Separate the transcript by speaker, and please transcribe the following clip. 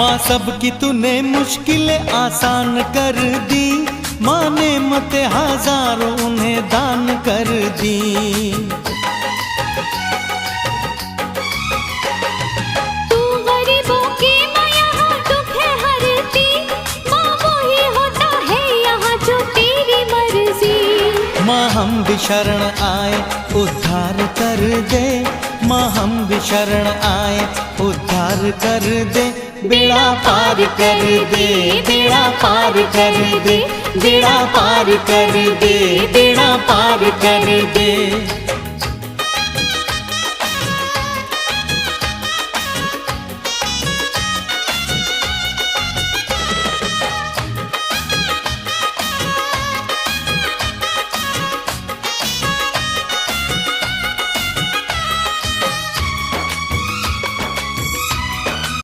Speaker 1: माँ सबकी तूने मुश्किलें आसान कर दी, माँ ने मत हजारों उन्हें दान कर दी।
Speaker 2: तू गरीबों की माँ यहाँ दुख है हरती, माँ वही होता है यहाँ जो तेरी मर्जी।
Speaker 1: माँ हम भी शरण आए उद्धार कर दे, माँ हम भी शरण आए उद्धार कर दे। बेड़ा पार कर दे, बेड़ा पार कर दे, बेड़ा पार कर दे, बेड़ा पार कर दे।